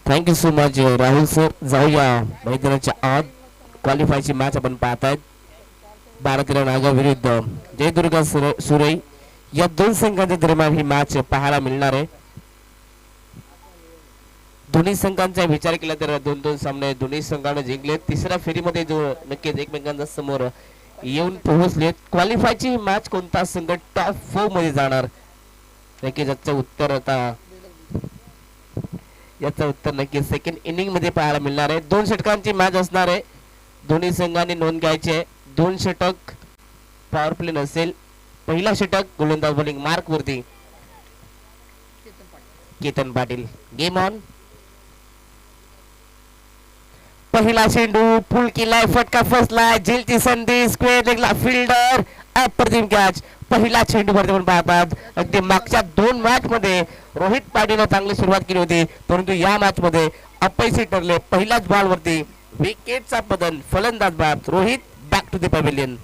Thank you so much Rahul sir. जाऊया मैदानाच्या आत. क्वालिफायची मॅच आपण पाहतायत. 12-13 नागाव विरुद्ध जयदुर्गा सुरई या दोन संघांच्या दरम्यान ही मॅच पाहायला मिळणार आहे. दोन्ही संघांचा विचार केला तर दोन दोन सामने दोन्ही संघाने जिंकले. तिसऱ्या फेरीमध्ये जो नक्कीच एकमेकांच्या समोर येऊन पोहोचलेत. क्वालिफायची ही मॅच कोणता संघ टॉप 4 मध्ये जाणार नक्कीच याचं उत्तर नक्कीच सेकंड इनिंग मध्ये पाहायला मिळणार आहे. 2 षटकांची मॅच असणार आहे. दोन्ही संघांनी नोंद घ्यायची आहे. 2 षटक पॉवर प्ले नसेल. पहिला षटक गोलंदाज बॉलिंग मार्क वरती केतन पाटील. Game on. पहिला चेंडू पुल केलाय. फटका फसलाय. झेलची संधी. स्क्वेअर लेगला फिल्डर. अप्रतिम कॅच. पहिला चेंडू वरती आपण पाहतात. अगदी मागच्या 2 मॅच मध्ये रोहित पाटीलने चांगली सुरुवात केली होती, परंतु या मॅच मध्ये अपयशी ठरले. पहिल्याच बॉल वरती विकेटचा पतन. फलंदाज बाद. Rohit back to the pavilion.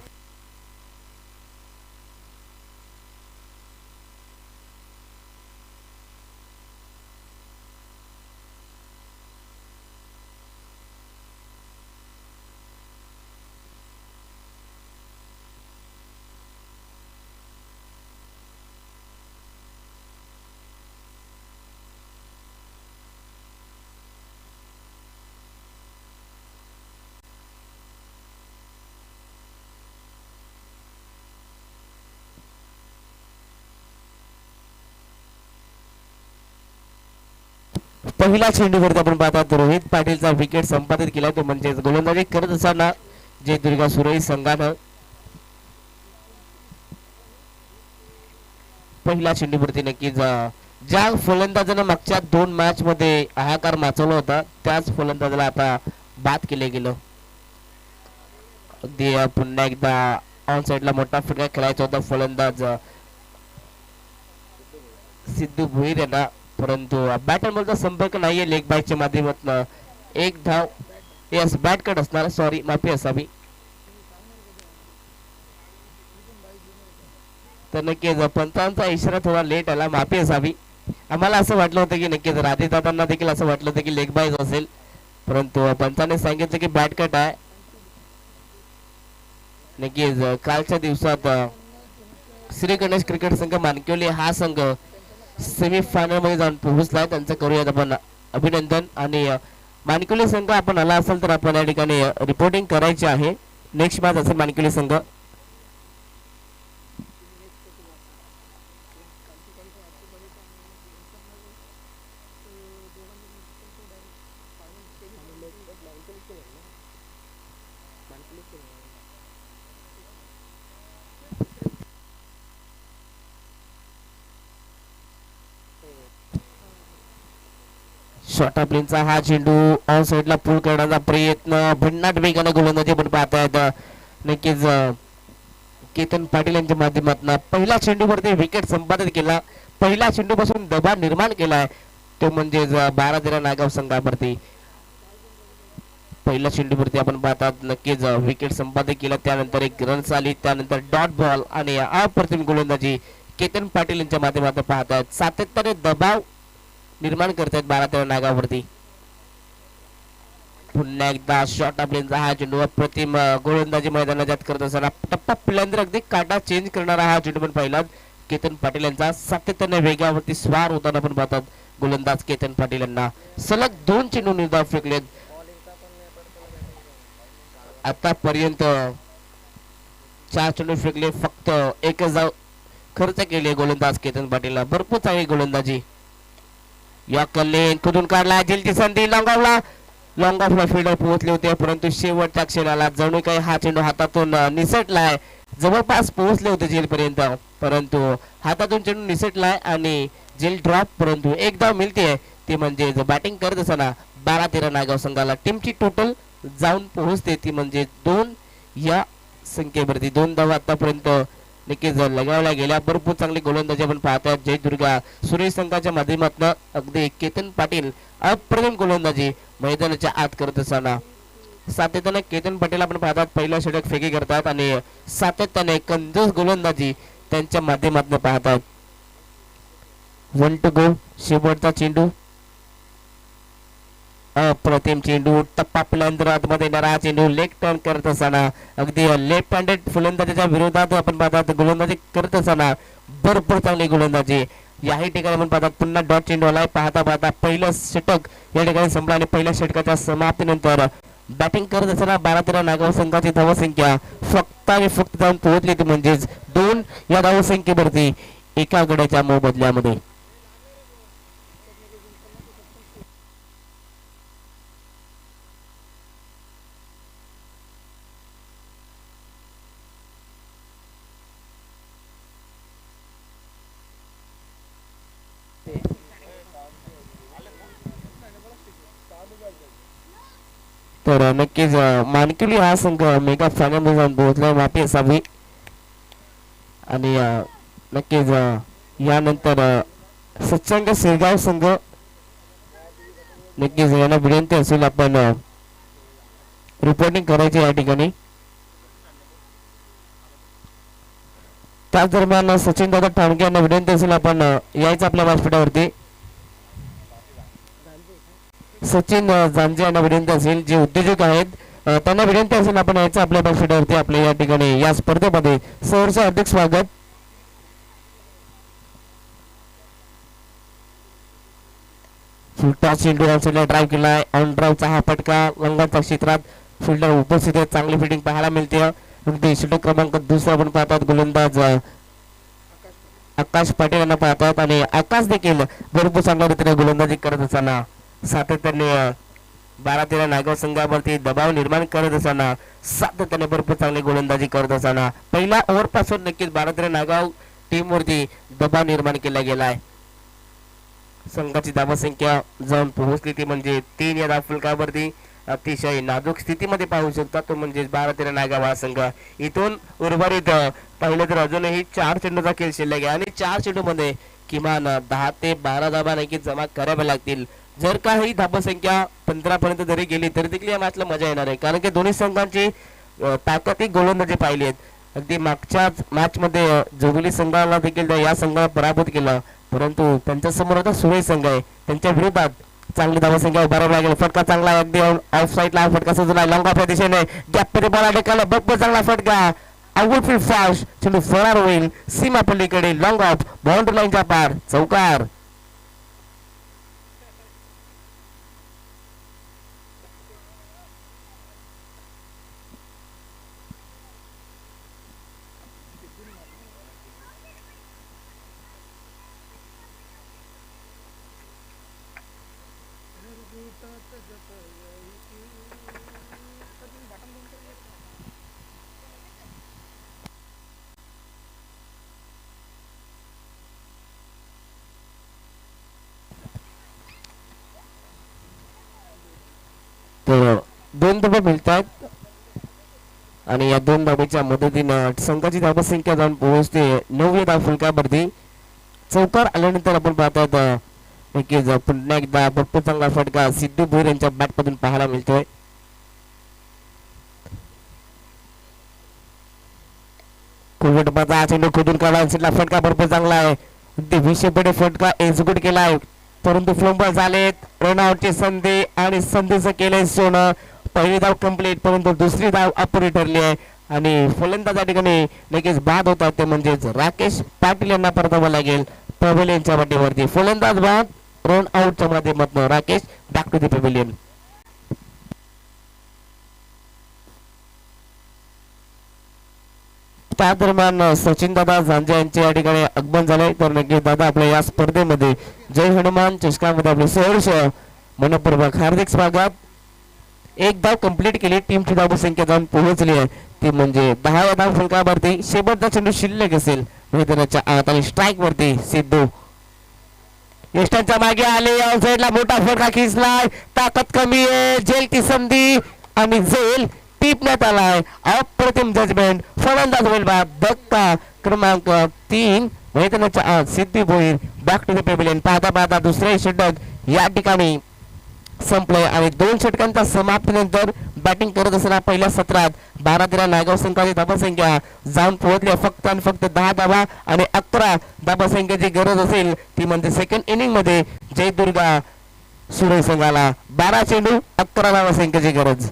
पहिला चेंडूवरती आपण पाहतात रोहित पाटीलचा विकेट संपादित केला. तो म्हणजे गोलंदाजी करत असताना जयदुर्गा सुरई संघानं पहिला चेंडूवरती नक्कीच ज्या फलंदाजानं मागच्या 2 मॅच मध्ये हाहाकार माचवला होता त्याच फलंदाजाला आता बाद केले गेलं. अगदी पुन्हा एकदा ऑन साइडला मोठा फटका खेळायचा होता फलंदाज सिद्धू भोईर यांना, परंतु बॅटर बॉलचा संपर्क नाहीये. लेग बायच्या माध्यमातून एक धाव. यस बॅट कट असणार. सॉरी माफी असावी. तर नक्कीच पंचांचा इशारा थोडा लेट आला. माफी असावी. आम्हाला असं वाटलं होतं की नक्कीच राधेदादांना देखील असं वाटलं होतं की लेग बायज असेल, परंतु पंचाने सांगितलं की बॅट कट आहे. नक्कीच कालच्या दिवसात श्री गणेश क्रिकेट संघ मानकिवली हा संघ सेमीफायनल मध्ये जाऊन पोहोचलाय. त्यांचं करूयात आपण अभिनंदन. आणि मानकिवली संघ आपण आला असेल तर आपण या ठिकाणी रिपोर्टिंग करायची आहे. नेक्स्ट मॅच असेल मानकिवली संघ. शॉर्ट प्लेनचा हा चेंडू ऑन साइडला पुल करण्याचा प्रयत्न. भन्नाट वेगाने गोलंदाजी पण पाहतायत नक्कीच केतन पाटील यांच्या माध्यमातून. पहिल्या चेंडूवरती विकेट संपादित केला. पहिल्या चेंडूपासून दबाव निर्माण केलाय तो म्हणजे 12-13 नागाव संघावरती. पहिल्या चेंडूवरती आपण पाहतात नक्कीच विकेट संपादित केला. त्यानंतर एक रन्स आली. त्यानंतर डॉट बॉल आणि अप्रतिम गोलंदाजी केतन पाटील यांच्या माध्यमातून पाहतात. सातत्याने दबाव निर्माण करतायत 12-13 नागावरती. पुन्हा एकदा शॉर्ट प्लेनचा हा चेंडू अप्रतिम गोलंदाजी मैदानात करत असताना टप्पा पिल्यांतर अगदी काटा चेंज करणारा हा चेंडू पण पाहिला केतन पाटील यांचा. सातत्याने वेगावरती स्वार होताना पण पाहतात गोलंदाज केतन पाटील यांना. सलग 2 चेंडू निर्धाव फेकलेत. आतापर्यंत 4 चेंडू फेकले. फक्त एकच धाव खर्च केले गोलंदाज केतन पाटीलला. भरपूर चांगली गोलंदाजी. या कल्लेन कुठून काढला. जेलची संधी. लॉंग ऑफला फिल्डर पोहोचले होते, परंतु शेवटच्या क्षणाला जणू काही हा चेंडू हातातून निसटलाय. जवळपास पोहोचले होते जेलपर्यंत, परंतु हातातून चेंडू निसटलाय आणि जेल ड्रॉप. परंतु एक धाव मिळते ती म्हणजे बॅटिंग करत असताना 12-13 नागाव संघाला टीमची टोटल जाऊन पोहोचते ती म्हणजे 2 या संख्येवरती. 2 धावा आतापर्यंत नक्कीच लगावल्या गेल्या. भरपूर चांगली गोलंदाजी आपण पाहतात जयदुर्गा सुरई संघाच्या माध्यमातून. अगदी केतन पाटील अप्रतिम गोलंदाजी मैदानाच्या आत करत असताना सातत्याने केतन पाटील आपण पाहतात पहिला षटक फेकी करतात आणि सातत्याने कंजूस गोलंदाजी त्यांच्या माध्यमातून पाहतात. 1 to go. शेवटचा चेंडू अप्रतिम चेंडू टप्पा फलंदाज मध्ये येणारा चेंडू लेग टर्न करत असताना अगदी लेफ्ट हँडेड फलंदाजाच्या विरोधात आपण पाहतात गोलंदाजी करत असताना भरपूर चांगली गोलंदाजी याही ठिकाणी आपण पाहतात पुन्हा डॉट चेंडू आलाय पाहता पाहता पहिलं षटक या ठिकाणी संपलं आणि पहिल्या षटकाच्या समाप्तीनंतर बॅटिंग करत असताना 12-13 नागाव संघाची धावसंख्या फक्त आणि फक्त जाऊन पोहोचली ती म्हणजेच 2 या धावसंख्येवरती एका गड्याच्या मोबदल्यामध्ये. तर नक्कीच मानकिवली हा संघ मेगा फायनल मध्ये जाऊन पोहोचलाय माफी असावी आणि नक्कीच यानंतर सत्संग शेरगाव संघ नक्कीच यांना विनंती असेल आपण रिपोर्टिंग करायची या ठिकाणी. त्याच दरम्यान सचिन दादा ठाणगे यांना विनंती असेल आपण यायचं आपल्या व्यासपीठावरती. सचिन जांजे यांना विनंती असेल जे उद्योजक आहेत त्यांना विनंती असेल आपण यायचं आपल्या व्यासपीठावरती आपल्या या ठिकाणी या स्पर्धेमध्ये सहर्ष हार्दिक स्वागत. फुलटॉस चेंडू ड्राईव्ह केलाय ऑन ड्राईव्हचा हा फटका लंगाच्या क्षेत्रात फिल्डर उपस्थित आहे चांगली फिल्डिंग पाहायला मिळते. अगदी षटक क्रमांक दुसरा आपण पाहतात गोलंदाज आकाश पाटील यांना पाहतात आणि आकाश देखील भरपूर चांगल्या रीतीने गोलंदाजी करत असताना सातत्याने 12-13 नागाव संघावरती दबाव निर्माण करत असताना सातत्याने भरपूर चांगली गोलंदाजी करत असताना पहिल्या ओव्हर पासून नक्कीच 12-13 नागाव टीम वरती दबाव निर्माण केला गेलाय. संघाची धावसंख्या जाऊन पोहोचली ती म्हणजे 3 या धावफलकावरती अतिशय नाजूक स्थितीमध्ये पाहू शकता तो म्हणजे 12-13 नागाव हा संघ. इथून उर्वरित पाहिलं तर अजूनही 4 चेंडूचा खेळ शिल्लक आहे आणि 4 चेंडू मध्ये किमान 10 ते 12 धावा नक्कीच जमा कराव्या लागतील. जर का ही धावसंख्या 15 पर्यंत जरी गेली तरी देखील या मॅचला मजा येणार आहे कारण की दोन्ही संघांची ताकद गोलंदाजी पाहिली आहेत. अगदी मागच्याच मॅच मध्ये जोगली संघाला देखील या संघाला पराभूत केला परंतु त्यांच्या समोर आता सुरेश संघ आहे त्यांच्या विरोधात चांगली धावसंख्या उभारावी लागेल. फटका चांगला अगदी ऑफ साईडला फटका सुजला लॉंग ऑफ या दिशेने गॅप मध्ये बॉल अडकला बघ चांगला फटका आउट फील्ड फास्ट चेंडू फरार होईल सीमा पलीकडे लॉंग ऑफ बाउंड्री लाईनच्या पार चौकार. दोन धाबा मिळतात आणि या दोन धाब्याच्या मदतीनं संघाची धावसंख्या जाऊन पोहोचते 9 या धावफलकावरती. चौकार आल्यानंतर आपण पाहतात नक्कीच पुन्हा एकदा भरपूर चांगला फटका सिद्धू भोईर यांच्या बॅट मधून पाहायला मिळतोय. चेंडू खोदून काढला फटका भरपूर चांगला आहे अगदी 20 पडे फटका एक्झिक्यूट केलाय परंतु फ्लंबर झालेत रनआउटची संधी आणि संधीचं केलंय सोनं. पहिली धाव कंप्लीट परंतु दुसरी धाव अपुरी ठरली आहे आणि फलंदाज या ठिकाणी लगेच बाद होतात ते म्हणजेच राकेश पाटील यांना परतावं लागेल पवेलियनच्या वाटेवरती. फलंदाज बाद रन आउटच्या माध्यमातून Rakesh back to the pavilion. त्या दरम्यान सचिन दादा झांजे यांचे या ठिकाणी आगमन झाले तर नक्कीच दादा आपल्या या स्पर्धेमध्ये जय हनुमान चषकामध्ये आपले सहर्ष मनपूर्वक हार्दिक स्वागत. एक धाव कंप्लीट केली टीमची धावसंख्या जाऊन पोहोचली आहे ती म्हणजे 10 या धाव फलकावरती शेवटचा चेंडू शिल्लक असेल मैदानाच्या आत आणि स्ट्राईक वरती सिद्धू यष्टांच्या मागे आले साईडला मोठा फटका खिचलाय ताकद कमी आहे जेल ती संधी आणि जेल टिपण्यात आलाय अप्रतिम जजमेंट फलंदाज होईल बाद धक्का क्रमांक 3 मैदानाच्या आत Siddhi Bhoir back to the pavilion. पाहता पाहता दुसरे षटक या ठिकाणी संपले आणि 2 षटकांच्या समाप्तीनंतर बॅटिंग करत असताना पहिल्या सत्रात 12-13 नागाव संघाची धावसंख्या जाऊन पोहोचली फक्त आणि फक्त 10 धावा आणि 11 धावसंख्येची गरज असेल ती म्हणजे सेकंड इनिंग मध्ये जयदुर्गा सुरेश संघाला 12 चेंडू 11 धावसंख्येची गरज.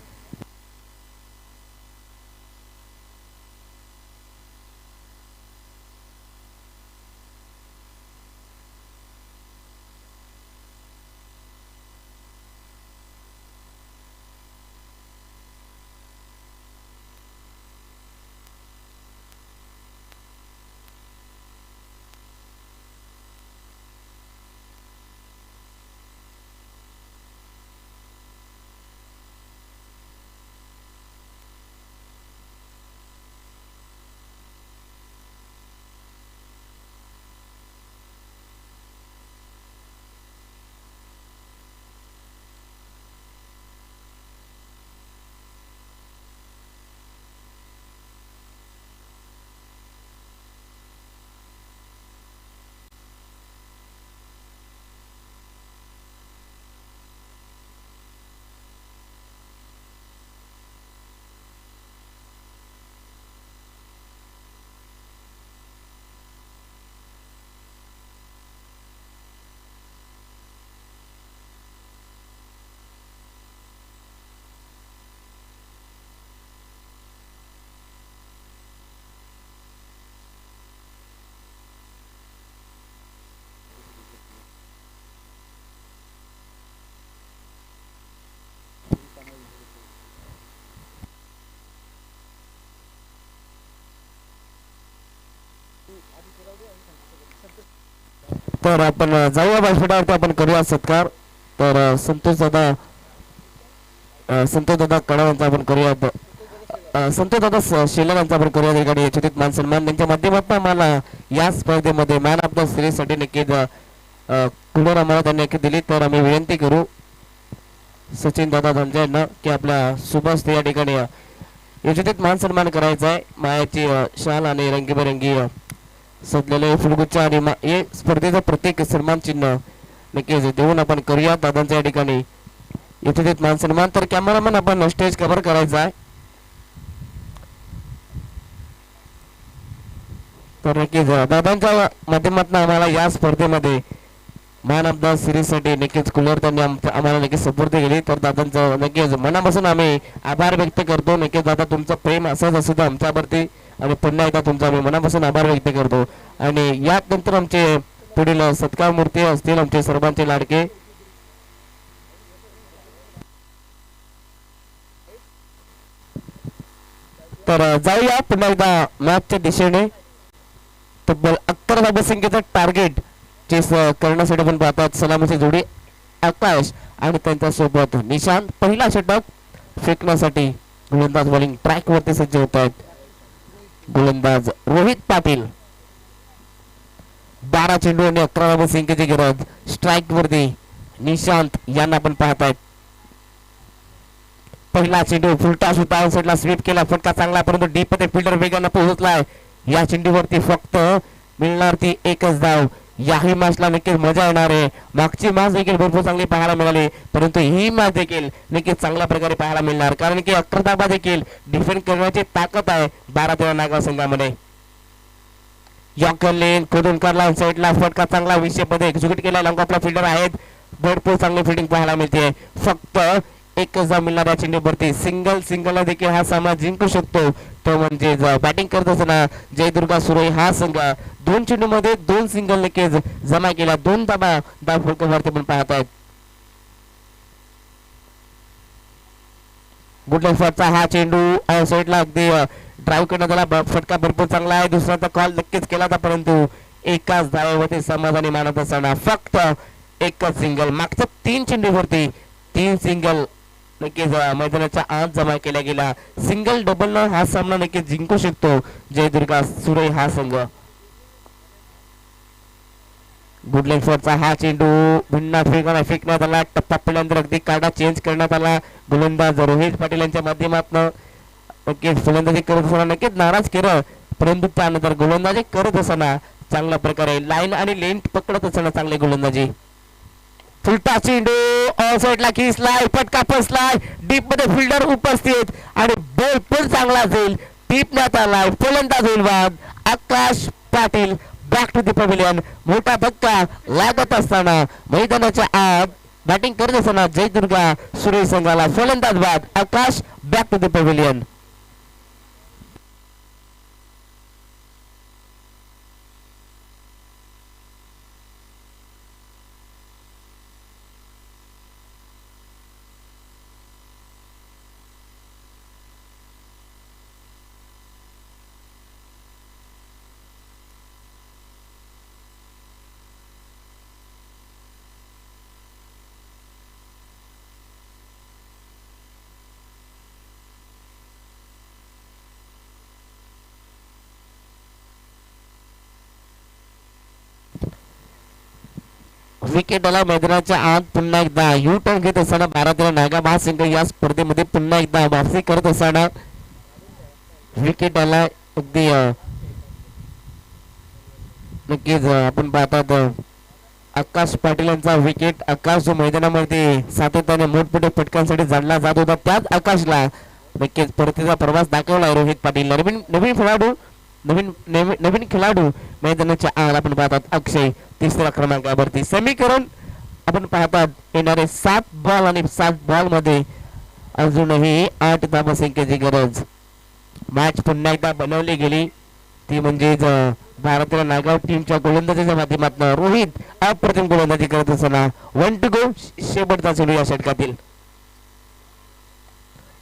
तर आपण जाऊया व्यासपीठावरती आपण करूया सत्कार. तर संतोष दादा कडावांचा आपण करूया. संतोष दादा शेलार यांचा आपण करूया ठिकाणी यशोचित मान सन्मान त्यांच्या माध्यमातून आम्हाला या स्पर्धेमध्ये मॅन ऑफ द सिरीज साठी नक्कीच कुलर आम्हाला त्यांनी नक्की दिली. तर आम्ही विनंती करू सचिन दादा धनजे यांना की आपल्या सुभाष या ठिकाणी यशोचित मान सन्मान करायचा आहे. मायाची शाल आणि रंगीबेरंगी सजलेले फुलगुच्छ आणि हे स्पर्धेचं प्रत्येक सन्मान चिन्ह नक्कीच देऊन आपण करूया दादांच्या या ठिकाणी यथोचित मान सन्मान. तर कॅमेरामॅन आपण स्टेज कव्हर करायचा आहे. तर नक्कीच दादांच्या माध्यमातून आम्हाला या स्पर्धेमध्ये मॅन ऑफ द सिरीज साठी नक्कीच कुलर त्यांनी आम्हाला नक्कीच सपोर्ट केली. तर दादांचं नक्कीच मनापासून आम्ही आभार व्यक्त करतो. नक्कीच दादा तुमचं प्रेम असंच असू द्या आमच्यावरती आणि पुन्हा एकदा तुमचा आम्ही मनापासून आभार व्यक्त करतो. आणि यानंतर आमचे पुढील सत्कार मूर्ती असतील आमचे सर्वांचे लाडके तर जाऊया पुन्हा एकदा मॅचच्या दिशेने. तब्बल 11 धावसंख्येचं टार्गेट चेस करण्यासाठी आपण पाहतात सलामीची जोडी आकाश आणि त्यांच्या सोबत निशांत. पहिला षटक फेकण्यासाठी गोलंदाज बॉलिंग ट्रॅक वरती सज्ज होत आहेत. गोलंदाज रोहित पाटील 12 चेंडू आणि 11 धावसंख्येची गरज. स्ट्राईक वरती निशांत यांना आपण पाहतायत. पहिला चेंडू फुलटा सुटा साईडला स्वीप केला फटका चांगला परंतु डीप मध्ये फिल्डर वेगानं पोहोचलाय. या चेंडूवरती फक्त मिळणार ती एकच धाव. याही मॅचला नक्कीच मजा येणार आहे. मागची मॅच देखील भरपूर चांगली पाहायला मिळाली परंतु ही मॅच देखील नक्कीच चांगल्या प्रकारे पाहायला मिळणार कारण की 11 धावा देखील डिफेंड करण्याची ताकद आहे 12-13 नागरिक संघामध्ये. यॉर्कर लेन खोदून करला साईडला फटका चांगला विषयमध्ये एक्झिक्यूट केला. लॉंग फिल्डर आहेत भरपूर चांगली फिल्डिंग पाहायला मिळते. फक्त एकच धाव मिळणाऱ्या चेंडूवरती सिंगल देखील हा सामना जिंकू शकतो. तो म्हणजे बॅटिंग करत असताना जयदुर्गा सुरई हा संघ 2 चेंडूमध्ये 2 सिंगल नक्कीच जमा केल्या. 2 धाव फलकावरती पण पाहत आहेत. गुड लेफ्टचा हा चेंडू साईडला अगदी ड्राईव्ह करण्यात आला. फटका भरपूर चांगला आहे. दुसऱ्याचा कॉल नक्कीच केला होता परंतु एकाच धावेवरती समाधानी मानत असताना फक्त एकच सिंगल. मागच्या 3 चेंडूवरती 3 सिंगल नक्कीच मैदानाच्या आत जमा केल्या गेला. सिंगल डबल न हा सामना नक्कीच जिंकू शकतो जयदुर्गा सुरई हा संघ. गुड लेफ्टचा हा चेंडू भिन्ना फेकण्यात आला. टप्पा पहिल्यांदा अगदी काढा चेंज करण्यात आला. गोलंदाज रोहित पाटील यांच्या माध्यमातून नक्कीच फलंदाजी करत असताना नक्कीच नाराज केलं परंतु त्यानंतर गोलंदाजी करत असताना चांगल्या प्रकारे लाईन आणि लेंथ पकडत असताना चांगली गोलंदाजी. फुलटा चेंडू साईडला खिसलाय फटका फसलाय डीप मध्ये फिल्डर उपस्थित आणि बॉल पण चांगला जाईल. टिपण्यात आलाय फलंदाज होईल बाद. Akash Patil back to the pavilion. मोठा धक्का लागत असताना मैदानाच्या आत बॅटिंग करत असताना जयदुर्गा सुरेश संघाला फलंदाज बाद. आकाश बॅक टू द पॅव्हिलियन. विकेटला मैदानाच्या आत पुन्हा एकदा यू टर्न घेत असताना भारताला नागा महासिंग या स्पर्धेमध्ये पुन्हा एकदा वापसी करत असताना विकेटला अगदी नक्कीच आपण पाहतात आकाश पाटील यांचा विकेट. आकाश जो मैदानामध्ये सातत्याने मोठमोठ्या फटकांसाठी जाणला जात होता त्याच आकाशला नक्कीच परतीचा प्रवास दाखवला रोहित पाटील. नवीन नवीन खेळाडू नवीन नवीन खेळाडू मैदानाच्या आत आपण पाहतात अक्षय तिसऱ्या क्रमांकावरती. समीकरण आपण पाहतात येणारे 7 बॉल आणि 7 बॉल मध्ये अजूनही 8 धावसंख्येची गरज. मॅच पुन्हा एकदा बनवली गेली ती म्हणजे भारतीय नागाव टीमच्या गोलंदाजीच्या माध्यमातून रोहित अप्रतिम गोलंदाजी करत असताना 1 टू गो शेवटचा चेंडू या षटकातील.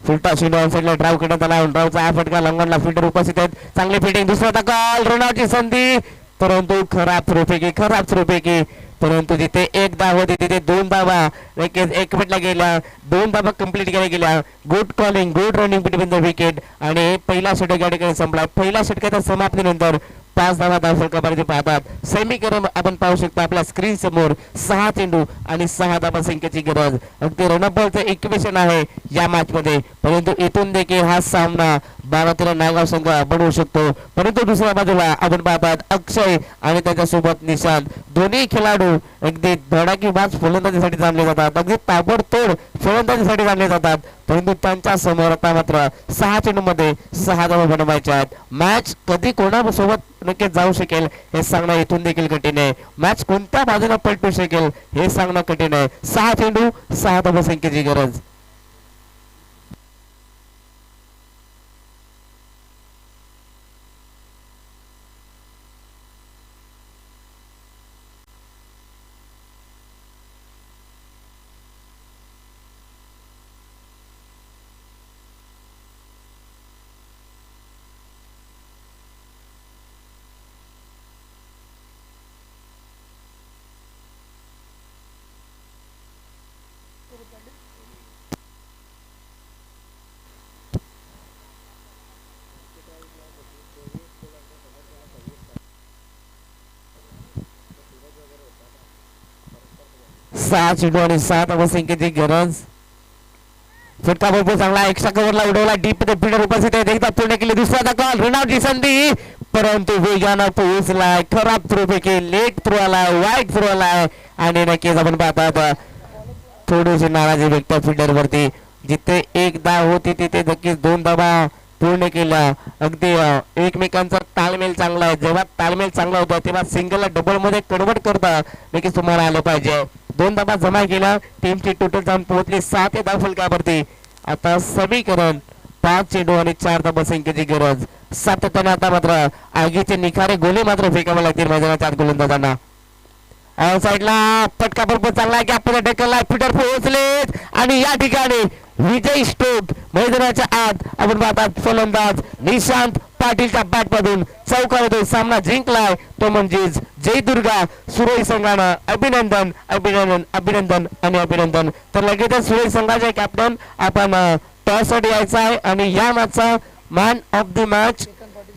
फुलटा चेंडू ऑनसाइडला ड्राईव्ह करण्यात आला. ड्राईव्हचा हा फटका लंगनला फिल्डर उपस्थित आहेत. चांगली फिल्डिंग. दुसरा टकल रनआउटची संधी परंतु खराब थ्रोपैकी परंतु जिथे 1 धाव होती तिथे 2 धावा नक्कीच 1 मिनिटला गेल्या. 2 धावा कंप्लीट केल्या गेल्या. Good calling good running between the wicket आणि पहिला षटक या ठिकाणी संपला. पहिल्या षटकाच्या समाप्तीनंतर 5 धावा धावफलकापर्यंत पाहतात. समीकरण आपण पाहू शकता आपल्या स्क्रीन समोर. 6 चेंडू आणि 6 धावा संख्येची गरज. अगदी रनअपचं इक्वेशन आहे या मॅच मध्ये परंतु इथून देखील हा सामना भारतीय नागाव संघ बनवू शकतो. परंतु दुसऱ्या बाजूला आपण पाहतात अक्षय आणि त्याच्यासोबत निशांत दोन्ही खेळाडू अगदी धडाकेबाज फलंदाजीसाठी जाणले जातात. अगदी ताबडतोड फलंदाजीसाठी जाणले जातात परंतु त्यांच्या समोर आता मात्र 6 चेंडू मध्ये 6 धावा बनवायच्या आहेत. मॅच कधी कोणासोबत नक्कीच जाऊ शकेल हे सांगणं इथून देखील कठीण आहे. मॅच कोणत्या बाजूला पलटू शकेल हे सांगणं कठीण आहे. 6 चेंडू 6 धावा संख्येची गरज. सहा चेंडू आणि 7 धावा संख्येची गरज. फटका भरपूर चांगला एक्स्ट्रा कव्हरला उडवला. डीप मध्ये फिल्डर उपस्थित आहे. एकदा पूर्ण केली. दुसरा धक्का रनआउटची संधी परंतु वेगानं पोहोचलाय. खराब थ्रो पैकी लेट थ्रो आलाय. वाईट थ्रो आलाय आणि नक्कीच आपण पाहतात थोडीशी नाराजी व्यक्त फिल्डर वरती. जिथे 1 धाव होती तिथे नक्कीच 2 धावा पूर्ण केला. अगदी एकमेकांचा ताळमेळ चांगला आहे. जेव्हा ताळमेळ चांगला होता तेव्हा सिंगलला डबल मध्ये कन्वर्ट करता नक्कीच तुम्हाला आलं पाहिजे. 2 धावा जमा केला. टीमची टोटल जाऊन पोहोचली 7 धावफलकावरती. आता समीकरण 5 चेंडू आणि 4 धावा संख्येची गरज. सातत्याने आता मात्र आगीचे निखारे गोले मात्र फेकावे लागतील मैदानाच्या आत गोलंदाजांना. साईडला फटका भरपूर चांगला गॅप मध्ये ढकलला. फिल्डर पोहोचले आणि या ठिकाणी विजय स्ट्रोक मैदानाच्या आत आपण पाहतात फलंदाज निशांत पाटीलच्या बॅट मधून चौकारातून सामना जिंकलाय तो म्हणजेच जयदुर्गा सुरेश संघानं. अभिनंदन अभिनंदन अभिनंदन आणि अभिनंदन. तर लगेचच सुरेश संघाचे कॅप्टन आपण टॉस साठी यायचा आहे आणि या मॅचचा मॅन ऑफ द मॅच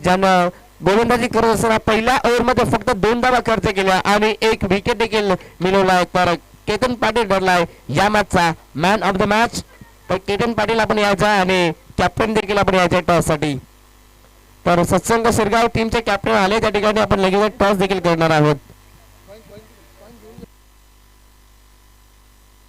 ज्यानं गोलंदाजी करत असताना पहिल्या ओव्हर मध्ये फक्त 2 धावा खर्च केल्या आणि 1 विकेट देखील मिळवलाय तर केतन पाटील ठरलाय या मॅचचा मॅन ऑफ द मॅच. तर केतन पाटील आपण यायचा आणि कॅप्टन देखील आपण यायचा टॉस साठी. तर सत्संग शिरगाव टीमचे कॅप्टन आले त्या ठिकाणी आपण लगेच टॉस देखील करणार आहोत.